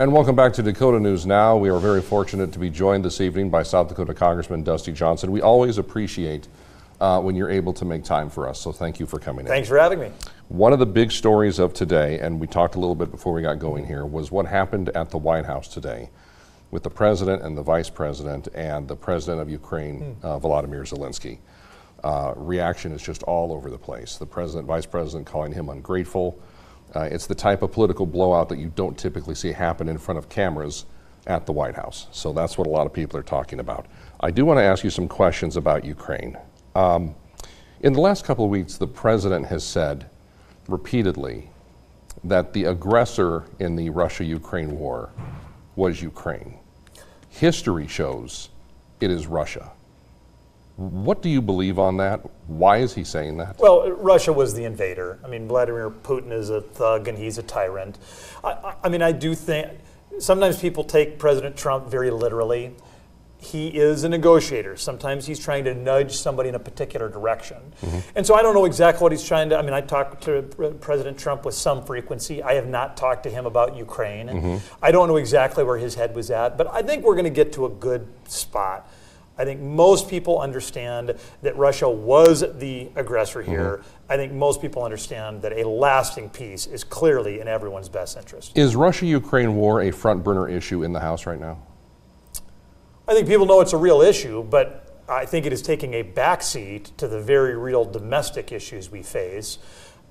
And welcome back to Dakota News Now. We are very fortunate to be joined this evening by South Dakota Congressman Dusty Johnson. We always appreciate when you're able to make time for us, so thank you for coming in. Thanks for having me. One of the big stories of today, and we talked a little bit before we got going here, was what happened at the White House today with the President and the Vice President and the President of Ukraine, Volodymyr Zelensky. Reaction is just all over the place. The President, Vice President calling him ungrateful. It's the type of political blowout that you don't typically see happen in front of cameras at the White House. So that's what a lot of people are talking about. I do want to ask you some questions about Ukraine. In the last couple of weeks, the President has said repeatedly that the aggressor in the Russia-Ukraine war was Ukraine. History shows it is Russia. What do you believe on that? Why is he saying that? Well, Russia was the invader. I mean, Vladimir Putin is a thug and he's a tyrant. I mean, I do think sometimes people take President Trump very literally. He is a negotiator. Sometimes he's trying to nudge somebody in a particular direction. And so I don't know exactly what he's trying to, I mean, I talk to President Trump with some frequency. I have not talked to him about Ukraine. I don't know exactly where his head was at, but I think we're going to get to a good spot. I think most people understand that Russia was the aggressor here. I think most people understand that a lasting peace is clearly in everyone's best interest. Is Russia-Ukraine war a front burner issue in the House right now? I think people know it's a real issue, but I think it is taking a backseat to the very real domestic issues we face.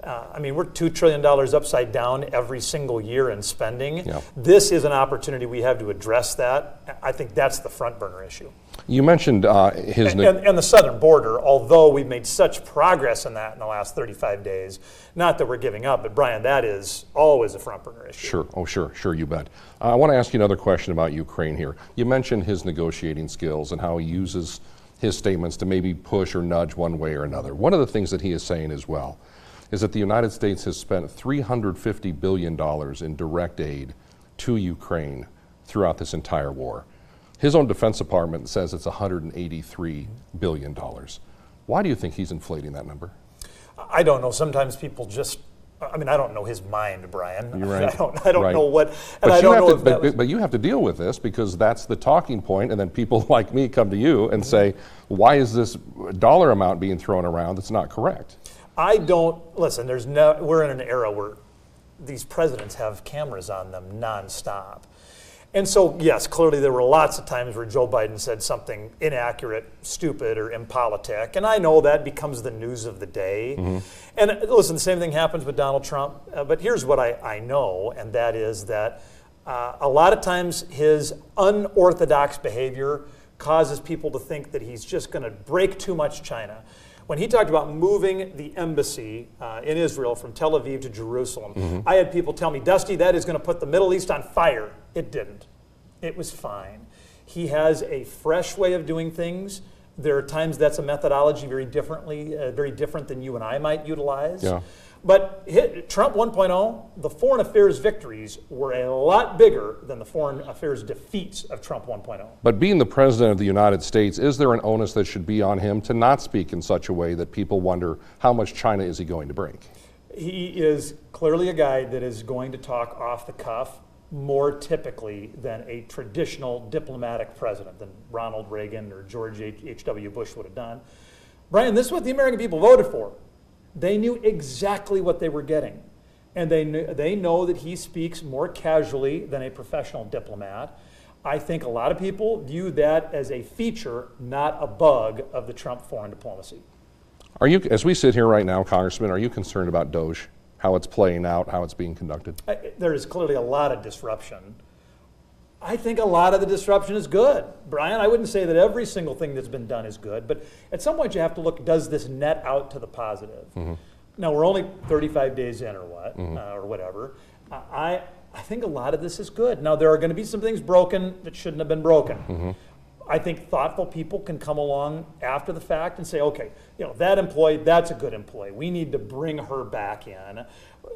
I mean, we're $2 trillion upside down every single year in spending. Yeah. This is an opportunity we have to address that. I think that's the front burner issue. You mentioned his... And the southern border, although we've made such progress in that in the last 35 days, not that we're giving up, but Brian, that is always a front burner issue. Sure, oh sure, you bet. I want to ask you another question about Ukraine here. You mentioned his negotiating skills and how he uses his statements to maybe push or nudge one way or another. One of the things that he is saying as well is that the United States has spent $350 billion in direct aid to Ukraine throughout this entire war. His own Defense Department says it's $183 billion. Why do you think he's inflating that number? I don't know. Sometimes people just, I mean, I don't know his mind, Brian. You're right. I don't right. know what, and but I don't know if that was... But you have to deal with this because that's the talking point, and then people like me come to you and say, why is this dollar amount being thrown around that's not correct? I don't, listen, we're in an era where these presidents have cameras on them nonstop. And so, yes, clearly there were lots of times where Joe Biden said something inaccurate, stupid, or impolitic. And I know that becomes the news of the day. And listen, the same thing happens with Donald Trump. But here's what I know, and that is that a lot of times his unorthodox behavior causes people to think that he's just going to break too much China. When he talked about moving the embassy in Israel from Tel Aviv to Jerusalem, I had people tell me, Dusty, that is going to put the Middle East on fire. It didn't. It was fine. He has a fresh way of doing things. There are times that's a methodology very different than you and I might utilize. Yeah. But Trump 1.0, the foreign affairs victories were a lot bigger than the foreign affairs defeats of Trump 1.0. But being the President of the United States, is there an onus that should be on him to not speak in such a way that people wonder how much China is he going to break? He is clearly a guy that is going to talk off the cuff more typically than a traditional diplomatic president than Ronald Reagan or George H.W. Bush would have done. Brian, this is what the American people voted for. They knew exactly what they were getting. And they know that he speaks more casually than a professional diplomat. I think a lot of people view that as a feature, not a bug, of the Trump foreign diplomacy. Are you, as we sit here right now, Congressman, are you concerned about DOGE, how it's playing out, how it's being conducted? There is clearly a lot of disruption. I think a lot of the disruption is good. Brian, I wouldn't say that every single thing that's been done is good, but at some point you have to look, does this net out to the positive? Now, we're only 35 days in or what, or whatever. I think a lot of this is good. Now, there are going to be some things broken that shouldn't have been broken. I think thoughtful people can come along after the fact and say, okay, you know, that employee, that's a good employee. We need to bring her back in.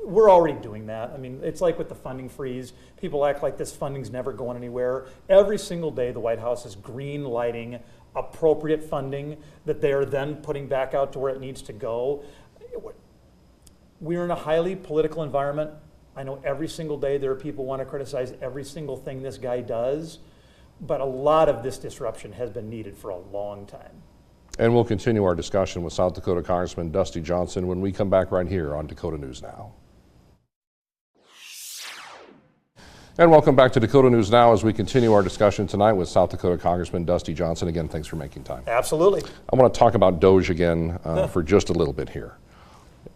We're already doing that. I mean, it's like with the funding freeze. People act like this funding's never going anywhere. Every single day, the White House is green lighting appropriate funding that they are then putting back out to where it needs to go. We're in a highly political environment. I know every single day there are people who want to criticize every single thing this guy does, but a lot of this disruption has been needed for a long time. And we'll continue our discussion with South Dakota Congressman Dusty Johnson when we come back right here on Dakota News Now. And welcome back to Dakota News Now as we continue our discussion tonight with South Dakota Congressman Dusty Johnson. Again, thanks for making time. Absolutely. I want to talk about DOGE again for just a little bit here.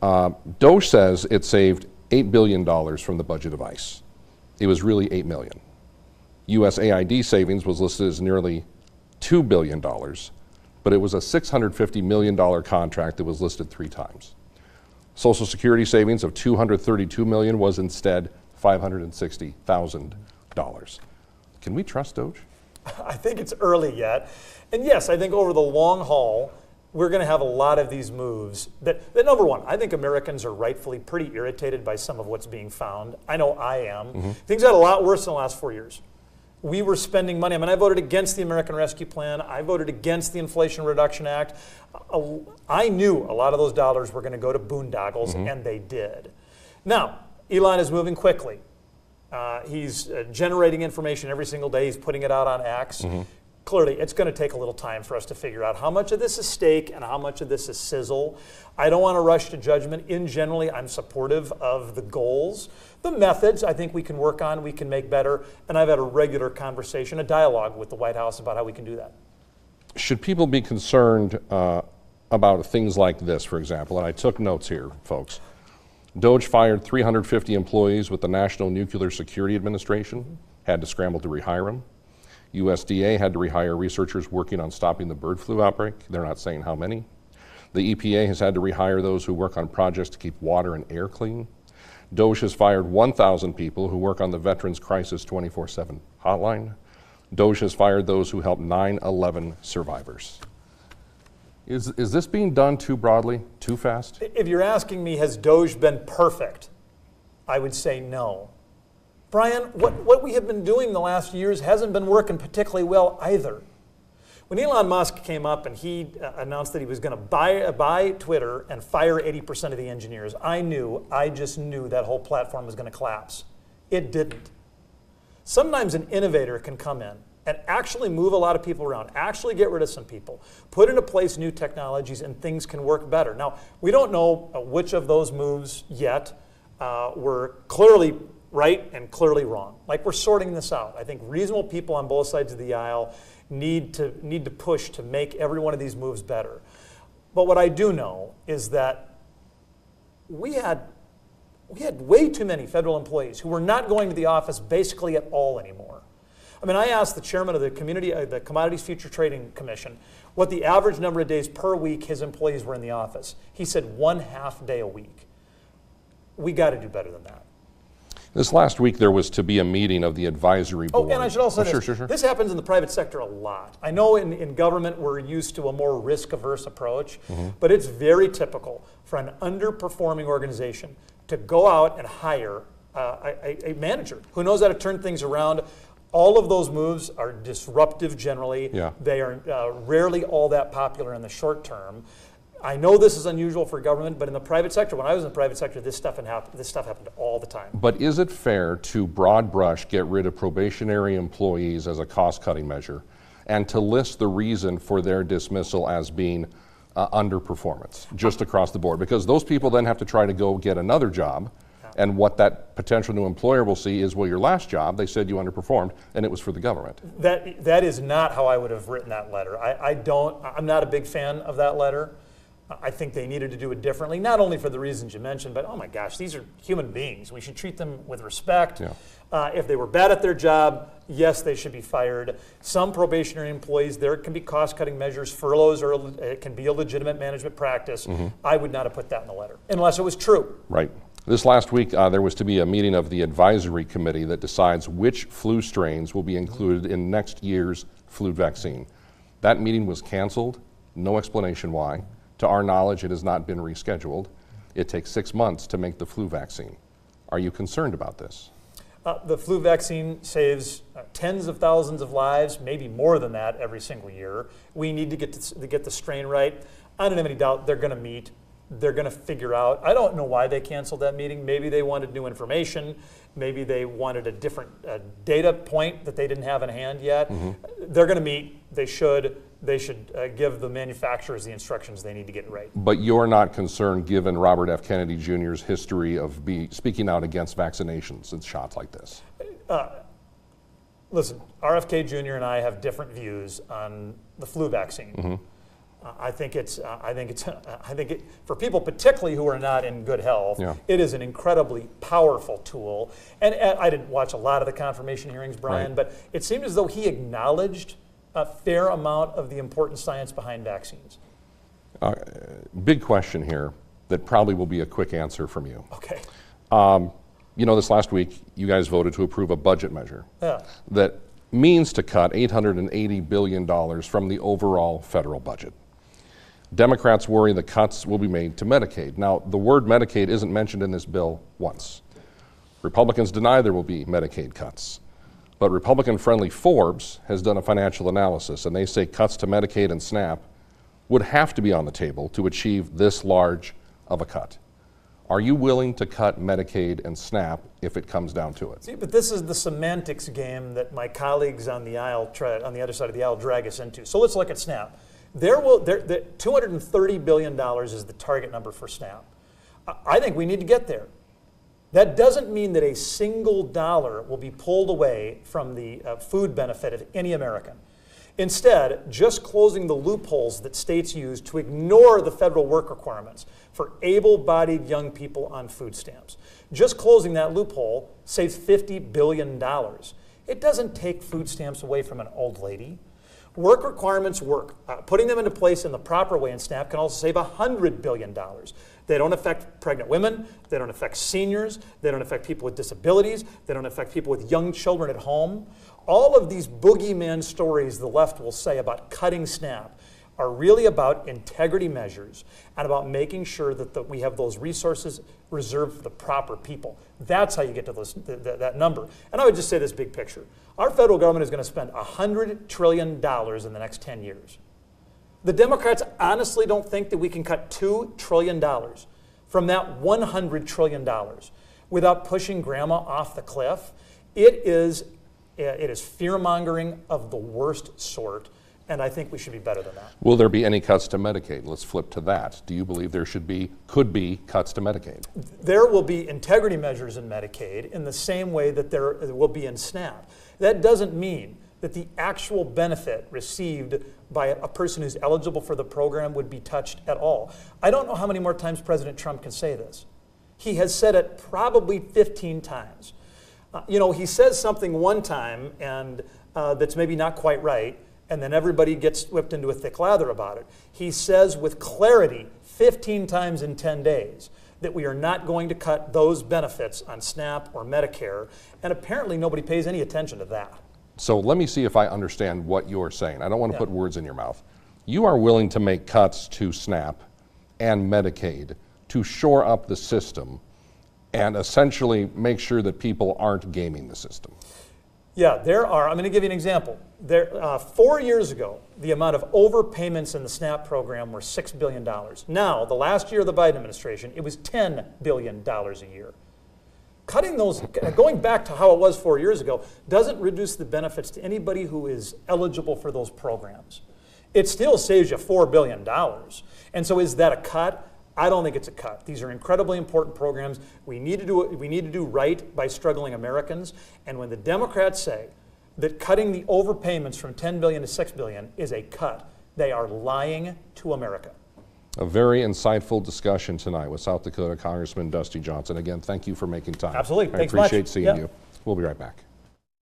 DOGE says it saved $8 billion from the budget of ICE. It was really $8 million. USAID savings was listed as nearly $2 billion, but it was a $650 million contract that was listed 3 times. Social Security savings of $232 million was instead $560,000. Can we trust DOGE? I think it's early yet. And yes, I think over the long haul, we're going to have a lot of these moves that number one, I think Americans are rightfully pretty irritated by some of what's being found. I know I am. Things got a lot worse in the last 4 years. We were spending money. I mean, I voted against the American Rescue Plan. I voted against the Inflation Reduction Act. I knew a lot of those dollars were going to go to boondoggles, and they did. Now, Elon is moving quickly. He's generating information every single day. He's putting it out on X. Clearly, it's going to take a little time for us to figure out how much of this is steak and how much of this is sizzle. I don't want to rush to judgment. In generally, I'm supportive of the goals. The methods, I think we can work on, we can make better. And I've had a regular conversation, a dialogue with the White House about how we can do that. Should people be concerned about things like this, for example? And I took notes here, folks. DOGE fired 350 employees with the National Nuclear Security Administration, had to scramble to rehire them. USDA had to rehire researchers working on stopping the bird flu outbreak. They're not saying how many. The EPA has had to rehire those who work on projects to keep water and air clean. DOGE has fired 1,000 people who work on the Veterans Crisis 24/7 hotline. DOGE has fired those who helped 9/11 survivors. Is this being done too broadly, too fast? If you're asking me, has DOGE been perfect? I would say no. Brian, what we have been doing the last years hasn't been working particularly well either. When Elon Musk came up and he announced that he was going to buy Twitter and fire 80% of the engineers, I just knew that whole platform was going to collapse. It didn't. Sometimes an innovator can come in and actually move a lot of people around, actually get rid of some people, put into place new technologies, and things can work better. Now, we don't know which of those moves yet were clearly right and clearly wrong. Like, we're sorting this out. I think reasonable people on both sides of the aisle need to push to make every one of these moves better. But what I do know is that we had way too many federal employees who were not going to the office basically at all anymore. I mean, I asked the chairman of the Commodities Future Trading Commission what the average number of days per week his employees were in the office. He said 1/2 day a week. We got to do better than that. This last week there was to be a meeting of the advisory board. Oh, and I should also say this. Sure. This happens in the private sector a lot. I know in government we're used to a more risk-averse approach, but it's very typical for an underperforming organization to go out and hire a manager who knows how to turn things around. All of those moves are disruptive generally. Yeah. They are rarely all that popular in the short term. I know this is unusual for government, but in the private sector, when I was in the private sector, this stuff happened all the time. But is it fair to broad brush get rid of probationary employees as a cost-cutting measure and to list the reason for their dismissal as being underperformance just across the board? Because those people then have to try to go get another job. And what that potential new employer will see is, well, your last job, they said you underperformed, and it was for the government. That is not how I would have written that letter. I'm not a big fan of that letter. I think they needed to do it differently, not only for the reasons you mentioned, but oh my gosh, these are human beings. We should treat them with respect. Yeah. If they were bad at their job, yes, they should be fired. Some probationary employees, there can be cost-cutting measures, furloughs, or it can be a legitimate management practice. I would not have put that in the letter, unless it was true. Right. This last week, there was to be a meeting of the advisory committee that decides which flu strains will be included in next year's flu vaccine. That meeting was canceled, no explanation why. To our knowledge, it has not been rescheduled. It takes 6 months to make the flu vaccine. Are you concerned about this? The flu vaccine saves tens of thousands of lives, maybe more than that every single year. We need to get the strain right. I don't have any doubt they're going to meet they're going to figure out. I don't know why they canceled that meeting. Maybe they wanted new information. Maybe they wanted a different data point that they didn't have in hand yet. They're going to meet. They should give the manufacturers the instructions they need to get it right. But you're not concerned, given Robert F. Kennedy Jr.'s history of speaking out against vaccinations and shots like this? Listen, RFK Jr. and I have different views on the flu vaccine. I think for people particularly who are not in good health, it is an incredibly powerful tool. And I didn't watch a lot of the confirmation hearings, Brian, but it seemed as though he acknowledged a fair amount of the important science behind vaccines. Big question here that probably will be a quick answer from you. Okay. You know, this last week, you guys voted to approve a budget measure that means to cut $880 billion from the overall federal budget. Democrats worry the cuts will be made to Medicaid. Now, the word Medicaid isn't mentioned in this bill once. Republicans deny there will be Medicaid cuts. But Republican-friendly Forbes has done a financial analysis, and they say cuts to Medicaid and SNAP would have to be on the table to achieve this large of a cut. Are you willing to cut Medicaid and SNAP if it comes down to it? See, but this is the semantics game that my colleagues on the aisle, on the other side of the aisle, drag us into. So let's look at SNAP. $230 billion is the target number for SNAP. I think we need to get there. That doesn't mean that a single dollar will be pulled away from the food benefit of any American. Instead, just closing the loopholes that states use to ignore the federal work requirements for able-bodied young people on food stamps. Just closing that loophole saves $50 billion. It doesn't take food stamps away from an old lady. Work requirements work. Putting them into place in the proper way in SNAP can also save $100 billion. They don't affect pregnant women. They don't affect seniors. They don't affect people with disabilities. They don't affect people with young children at home. All of these boogeyman stories the left will say about cutting SNAP are really about integrity measures and about making sure that we have those resources reserved for the proper people. That's how you get to that number. And I would just say this big picture. Our federal government is going to spend $100 trillion in the next 10 years. The Democrats honestly don't think that we can cut $2 trillion from that $100 trillion without pushing grandma off the cliff. It is fear-mongering of the worst sort. And I think we should be better than that. Will there be any cuts to Medicaid? Let's flip to that. Do you believe there could be cuts to Medicaid? There will be integrity measures in Medicaid in the same way that there will be in SNAP. That doesn't mean that the actual benefit received by a person who's eligible for the program would be touched at all. I don't know how many more times President Trump can say this. He has said it probably 15 times. He says something one time and that's maybe not quite right, and then everybody gets whipped into a thick lather about it. He says with clarity 15 times in 10 days that we are not going to cut those benefits on SNAP or Medicare, and apparently nobody pays any attention to that. So let me see if I understand what you're saying. I don't want to put words in your mouth. You are willing to make cuts to SNAP and Medicaid to shore up the system and essentially make sure that people aren't gaming the system. Yeah, I'm going to give you an example. 4 years ago, the amount of overpayments in the SNAP program were $6 billion. Now, the last year of the Biden administration, it was $10 billion a year. Cutting those, going back to how it was 4 years ago, doesn't reduce the benefits to anybody who is eligible for those programs. It still saves you $4 billion. And so is that a cut? I don't think it's a cut. These are incredibly important programs. We need to do right by struggling Americans. And when the Democrats say that cutting the overpayments from $10 billion to $6 billion is a cut, they are lying to America. A very insightful discussion tonight with South Dakota Congressman Dusty Johnson. Again, thank you for making time. Absolutely. I Thanks appreciate much. seeing you. We'll be right back.